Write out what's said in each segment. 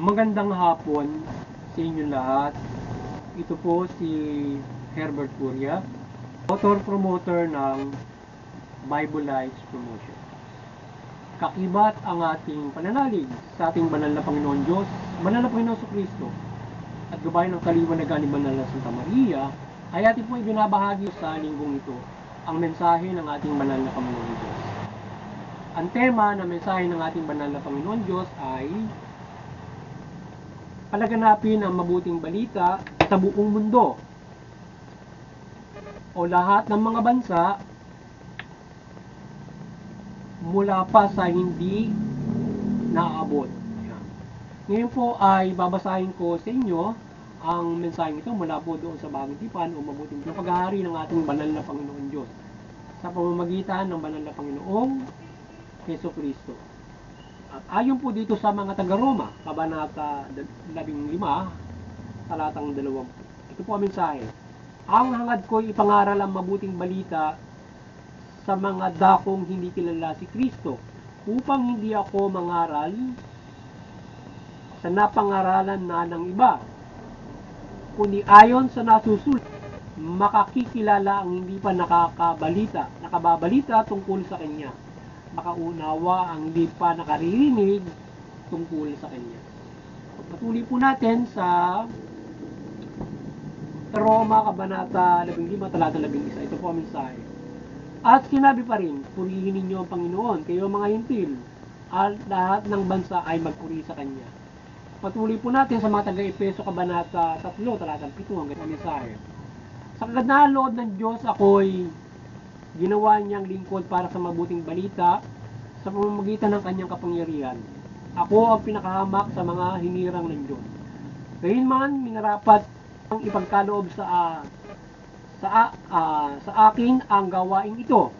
Magandang hapon sa inyo lahat. Ito po si Herbert Curia, author-promoter ng Bible Lives Promotion. Kakibat ang ating pananalig sa ating banal na Panginoon Diyos, banal na Panginoon Kristo, at gabayan ng kaliwanagan ni Banal na Santa Maria, ay ating po ibinabahagi sa linggong ito ang mensahe ng ating banal na Panginoon Diyos. Ang tema ng mensahe ng ating banal na Panginoon Diyos ay palaganapin ang mabuting balita sa buong mundo o lahat ng mga bansa mula pa sa hindi naaabot. Ngayon po ay babasahin ko sa inyo ang mensaheng ito mula po doon sa Bagong Tipan o mabuting paghahari ng ating banal na Panginoon Diyos sa pamamagitan ng banal na Panginoong Hesus Kristo. At ayon po dito sa mga taga-Roma, Kabanata 15, talatang 20. Ito po ang mensahe. Ang hangad ko'y ipangaral ang mabuting balita sa mga dakong hindi kilala si Kristo, upang hindi ako mangaral sa napangaralan na ng iba, kundi ayon sa nasusulat, makakikilala ang hindi pa nakababalita tungkol sa Kanya, makaunawa ang hindi pa nakaririnig tungkol sa Kanya. Patuloy po natin sa Roma, Kabanata 15, talata 11. Ito po ang mensahe. At sinabi pa rin, purihin ninyo ang Panginoon, kayo mga hintil, at lahat ng bansa ay magpuri sa Kanya. Patuloy po natin sa mga taga-Efeso, Kabanata 3, talatang 7, hanggang ang mensahe. Sa kagandahan loob ng Diyos, ako'y ginawa niyang lingkod para sa mabuting balita sa pamamagitan ng kanyang kapangyarihan. Ako ang pinakahamak sa mga hinirang ng Diyos. Gayunman, minarapat ang ipagkaloob sa akin ang gawain ito.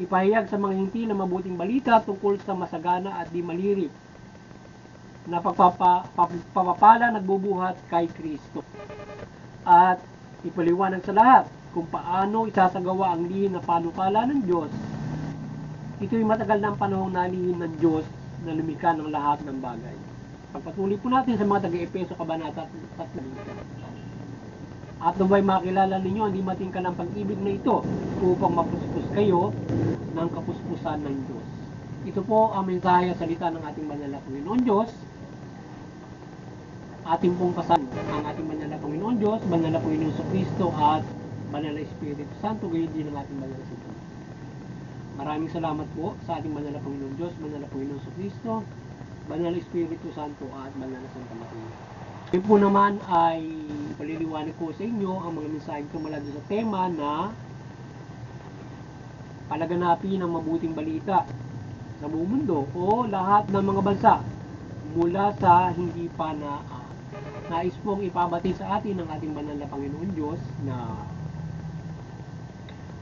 Ipahayag sa mga hintil na mabuting balita tungkol sa masagana at di malirik na pagpapala nagbubuhat kay Kristo. At ipaliwanag sa lahat kung paano isasagawa ang lihim na panukala ng Diyos. Ito'y matagal ng panahong nalihim ng Diyos na lumikha ng lahat ng bagay. Pagpatuloy po natin sa mga taga-Efeso, Kabanata 3. At nabay makilala ninyo ang di matingkad ng pag-ibig na ito upang mapuspos kayo ng kapuspusan ng Diyos. Ito po ang mensahe at salita ng ating banal na Panginoon Diyos. Ating pong pasan ang ating banal na Panginoon Diyos, banal na Panginoon Kristo at banal na Espiritu Santo, gayon din ang ating banal na Santa. Maraming salamat po sa ating banal na Panginoon Diyos, banal na Panginoon Kristo, banal na Espiritu Santo at banal na Santa Maria. Ngayon po naman ay paliliwanag ko sa inyo ang mga mensahe tumula sa tema na palaganapin ang mabuting balita sa buong mundo o lahat ng mga bansa mula sa hindi pa nais pong ipabati sa atin ng ating banal na Panginoon Diyos na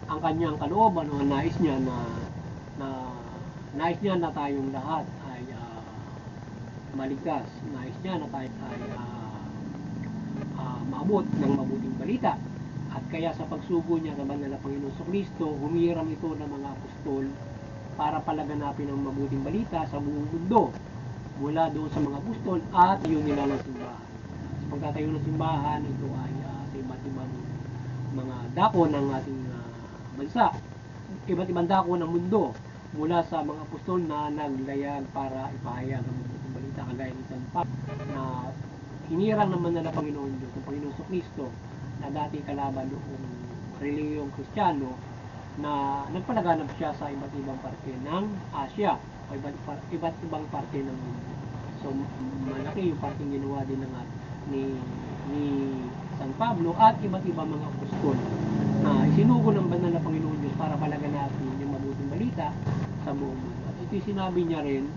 ang kanyang kalooban o nais niya na tayong lahat ay maligtas. Nais niya na tayo ay maabot ng mabuting balita. At kaya sa pagsugo niya sa banal na Panginoon Kristo, humiram ito ng mga apostol para palaganapin ang mabuting balita sa buong mundo mula doon sa mga apostol at yun nila ng simbahan. Sa pagtatayo ng simbahan, ito ay sa iba't ibang mga dako ng ating bansa, iba't ibang dako ng mundo mula sa mga apostol na naglayag para ipahayag ang mabuting balita, kagaya ni San Pablo na hinirang naman na Panginoon Diyos, ang Panginoon Kristo na dati kalaban noong reliyong Kristiyano na nagpalaganap siya sa iba't ibang parte ng Asia o iba't ibang parte ng mundo. So malaki yung parteng ginawa din ni San Pablo at iba't ibang mga apostol na isinugo ng banal na Panginoon Diyos para palaganapin yung mabuting balita sa buong mundo. At ito'y sinabi niya rin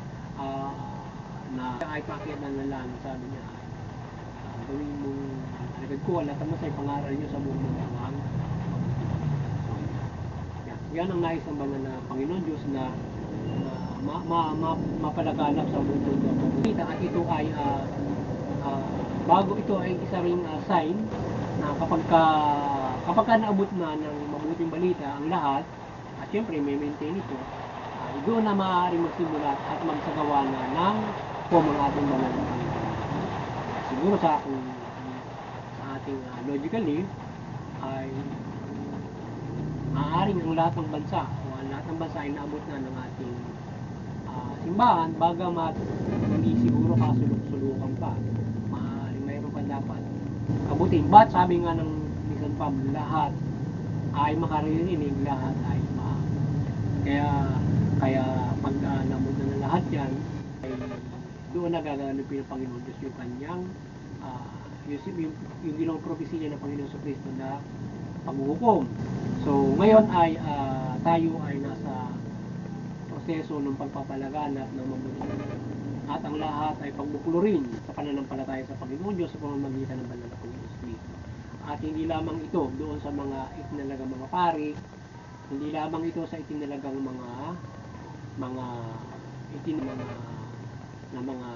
na ay pakyat ng langit, sabi niya gawin mong alagad ko wala tama sa pangaral niyo sa buong mundo. Yan ang nais ng banal na Panginoon Diyos na mapalaganap sa buong mundo. At ito ay bago ito ay isa ring sign na kapag ka naabot na ng mabuting balita ang lahat, at syempre may maintain ito, doon na maaaring magsimula at magsagawa na ng mga ating banal na Panginoon. siguro sa ating logically ay maaaring ang lahat ng bansa o ang lahat ng bansa ay naabot na ng ating simbahan, bagamat hindi siguro kasulok-sulukan pa. Maaaring mayroon pa dapat abutin. But sabi nga ng San Pablo, lahat ay makaririnig, lahat ay kaya pag naabot na ng lahat yan, ay doon na gaganapin ng Panginoon Diyos yung kanyang yung ginawang propesya ng Panginoon sa Kristo na paghuhukom. So ngayon ay tayo ay nasa proseso ng pagpapalaganap ng mabuti at ang lahat ay pagbuklurin sa pananampalataya sa Panginoon Diyos sa pamamagitan ng banal na Panginoon Kristo. At hindi lamang ito doon sa mga itinalagang mga pari, hindi lamang ito sa itinalagang mga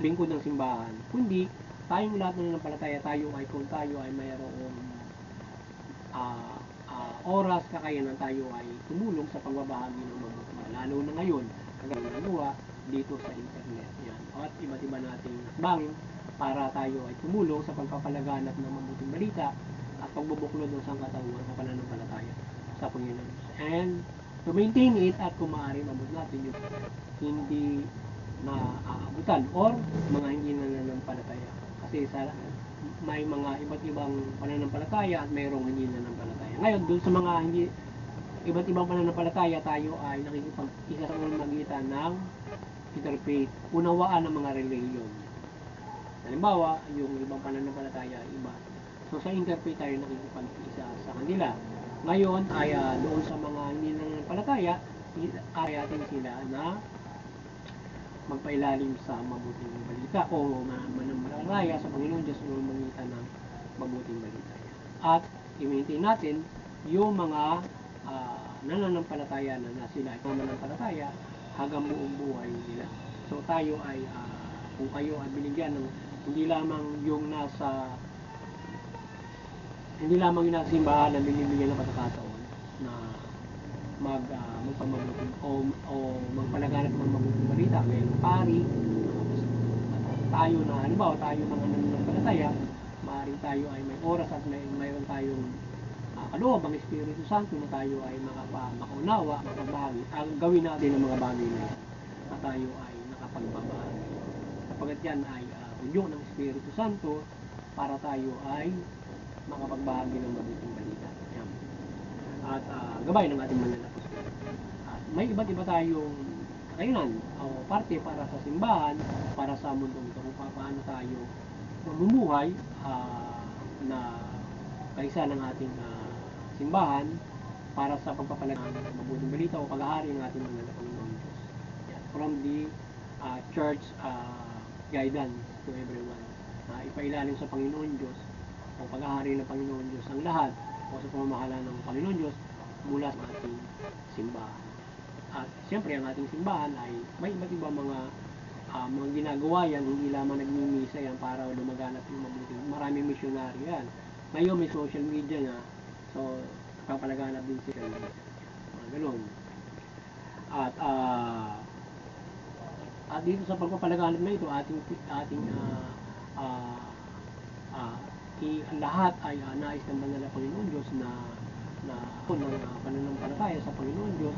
lingkod ng simbahan, kundi tayong lahat ng nanampalataya, kung tayo ay mayroong oras, kakayanan, tayo ay tumulong sa pagbabahagi ng mabuti, lalo na ngayon kagaya nagawa dito sa internet yan, at iba't iba nating bangin para tayo ay tumulong sa pagpapalaganap ng mabuting balita at pagbubuklod ng sangkatauhan sa pananampalataya sa Panginoon. And to maintain it, at kung maaari mabot natin yung hindi na aabutan or mga hindi nananampalataya, kasi may mga iba't ibang pananampalataya at mayroong hindi nananampalataya. Ngayon, doon sa mga hindi iba't ibang pananampalataya, tayo ay nakikipag-isa sa magitan ng interpret, unawaan ng mga religion. Halimbawa, yung ibang pananampalataya iba. So sa interpret tayo nakikipag-isa sa kanila. Ngayon ay doon sa mga hindi nananampalataya, ayatin sila na magpailalim sa mabuting balita o mananampalataya sa Panginoon Diyos o magitan ng mabuting balita. At i-maintain natin yung mga nananampalataya na sila ay mananampalataya hanggang buong buhay nila. So tayo ay kung kayo ay binigyan ng hindi lamang yung nasa simbahan na binibigyan ng pagkakataon na magpamabuting o magpalaganap ng mabuting balita, kaya ng pari, tayo na halimbawa tayo mga nananampalataya, maaaring tayo ay may oras at mayroon tayong kaloob ang Espiritu Santo na tayo ay makaunawa, makapagbahagi, gawin natin ang mga bagay na yan na tayo ay nakapagbabahagi, sapagat yan ay unyo ng Espiritu Santo para tayo ay makapagbahagi ng mabuting balita. Yan. At gabay ng ating mananapostol. At may iba't iba tayong kakayanan o parte para sa simbahan, para sa mundong ito, kung paano tayo mamumuhay na kaisa ng ating simbahan para sa pagpapalaganap ng mabuting balita o paghahari ng ating mga Panginoon Diyos. Yan. From the church guidance to everyone. Ipailalim sa Panginoon Diyos o paghahari ng Panginoon Diyos ang lahat o sa pamamahala ng Panginoon Diyos mula sa ating simbahan. At siyempre ang ating simbahan ay may iba't ibang mga ginagawa yan, hindi lamang nagmimisa yan para lumaganap yung mabuting. Maraming misyonaryo yan. Ngayon may social media na, so papalaganap din social media. Ganun. At dito sa pagpapalaganap na ito, lahat ay nais ng banal na Panginoon Diyos na ng pananampalataya sa Panginoon Diyos.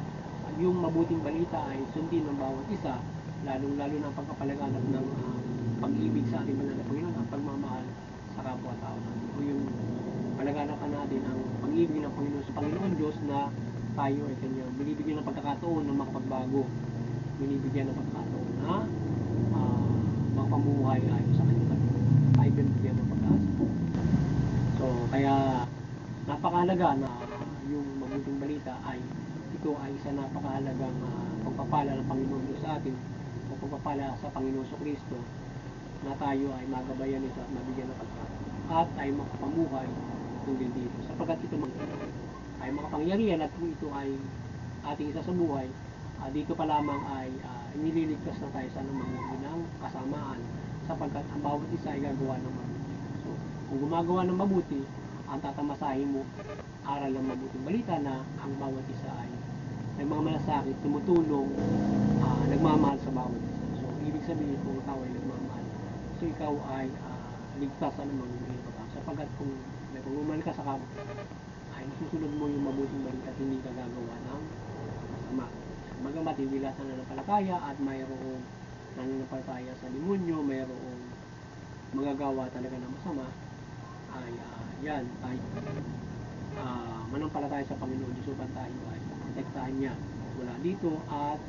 Yung mabuting balita ay sundin ng bawat isa, lalong-lalo na pagpapalaganap ng pag-ibig sa ating banal na Panginoon at pagmamahal sa kapwa-tao natin. O yung palaganapan natin ang pag-ibig ng Panginoon sa Panginoon Diyos na tayo ay kanyang binibigyan ng pagkakataon na makapagbago, binibigyan ng pagkakataon na magpamuhay ayon sa kanyang tayo binibigyan ng pag-asa. So kaya napakahalaga na yung mabuting balita ay ito ay isa napakahalagang pagpapala ng Panginoon Diyos sa atin o pagpapala sa Panginoon sa Kristo na tayo ay magabayan ito at mabigyan ng pagkakataon at ay makapamuhay tungkol dito, sapagkat ito ay makapangyarihan at kung ito ay ating isa sa buhay, dito pa lamang ay inililigtas na tayo sa mabuti ng kasamaan, sapagkat ang bawat isa ay gagawa ng mabuti. So kung gumagawa ng mabuti, ang tatamasahin mo aral ng mabuting balita na ang bawat isa ay nagmamalasakit, tumutulong, nagmamahal sa bawat isa. So ibig sabihin kung tao ay nagmamahal Kristo, ikaw ay ligtas sa anumang hindi na pagkakasala. Sapagkat kung may pagmamahal ka sa kapwa, ay nasusunod mo yung mabuting balita at hindi ka gagawa ng masama. Bagamat hindi lahat nananampalataya at mayroong nananampalataya sa demonyo, mayroong magagawa talaga ng masama, ay yan tayo manampalataya sa Panginoon Diyos upang tayo ay protektahan niya mula dito at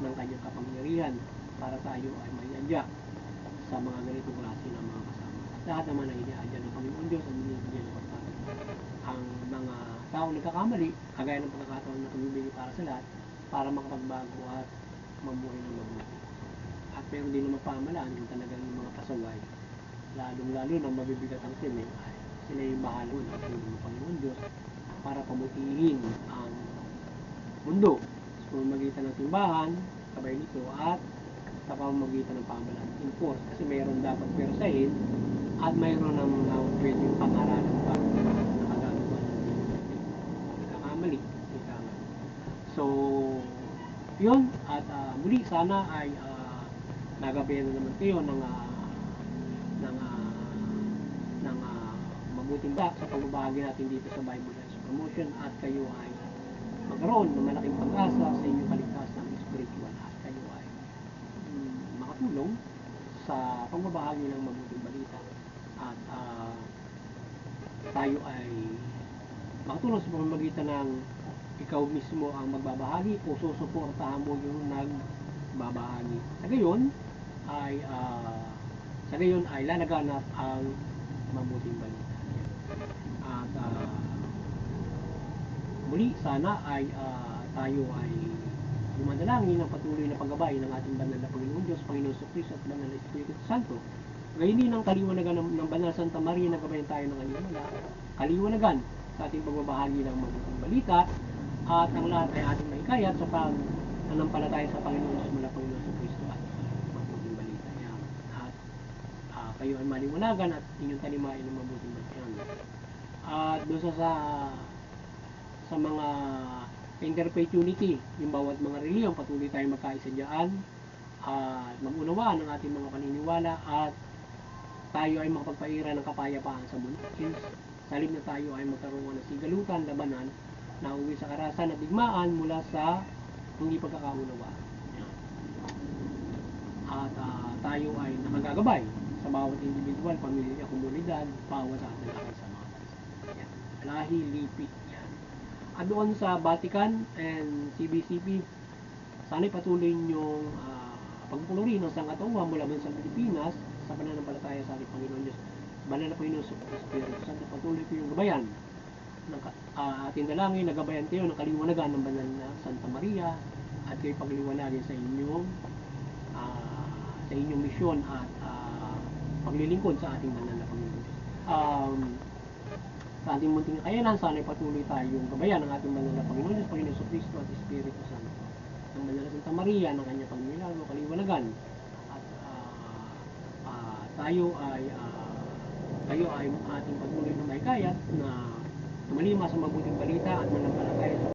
ng kanyang kapangyarihan para tayo ay maiadya sa mga ganitong klase ng mga kasama. At lahat naman ay iniadya ng Panginoon Diyos ang binibigyan ng pagpapala. Ang mga tao nagkakamali, kagaya ng pagkakataon na pumibili para sa lahat, para makapagbago at mamuhay ng mabuti. At meron din naman pamalaan kung talagang yung mga pasaway, lalong-lalo na mabibigat ang krimen, ay sila yung bahala ng tulong ng Panginoon Diyos para pamutihin ang mundo sa pamamagitan ng simbahan, sabay nito, at sa pamamagitan ng pamahalaan enforce, kasi mayroon dapat persahin at mayroon ng pwedeng pangaralan pa nakagagawa ng nagkakamali. So yun, at muli sana ay nagabayan na naman kayo ng mabuting sa pagbabahagi natin dito sa Bible Health Promotion, at kayo ay magkaroon ng malaking pag-asa sa inyong kaligtasang spiritual, at kayo ay makatulong sa pagbabahagi ng mabuting balita, at tayo ay makatulong sa pamamagitan ng ikaw mismo ang magbabahagi o susuportahan mo yung nagbabahagi. Sa gayon ay lalaganap ang mabuting balita. At muli sana ay tayo ay dumadalangin ng patuloy na paggabay ng ating banal na Panginoon Diyos, Panginoon Kristo at banal na Espiritu Santo. Gayon din ang kaliwanagan ng banal Santa Maria, nagabayan tayo ng kaliwanagan sa ating pagbabahagi ng mabuting balita, at ang lahat ay ating maikayat sa pananampalataya sa Panginoon Diyos mula Panginoon Kristo at mabuting balita. Yan. At kayo ay maliwanagan at inyong talimain ng mabuting balita. At doon sa mga interfaith unity, yung bawat mga reliyon, patuloy tayong magkaisa dyan at mag-unawaan ng ating mga paniniwala, at tayo ay makapagpaira ng kapayapaan sa mundo. Sa halip na tayo ay magkaroon ng sigalutan, labanan, na uwi sa karahasan at digmaan mula sa hindi pagkakaunawaan. At tayo ay nakagagabay sa bawat individual, pamilya, komunidad, bawat ating lakay sa mga bansa. Lahi, lipi, yan. At doon sa Vatican and CBCP, sana'y patuloy niyong pagpupuluri ng sangkatauhan mula sa Pilipinas sa pananampalataya sa ating Panginoon Diyos, banal na Panginoon sa Espiritu Santo. Patuloy ko yung gabayan ng ating dalangin, nagabayan kayo ng kaliwanagan ng banal na Santa Maria, at kayo pagliwanagin sa inyong misyon at paglilingkod sa ating banal na Panginoon. Sa ating munting kakayanan, sana'y patuloy tayong gabayan ng ating banal na Panginoon Diyos, Panginoon Kristo at Espiritu Santo. Ang banal na Santa Maria ng kanyang pagmilagro, kaliwanagan, at kayo ay ating patuloy na maikayat na tumalima sa mabuting balita at manampalataya sa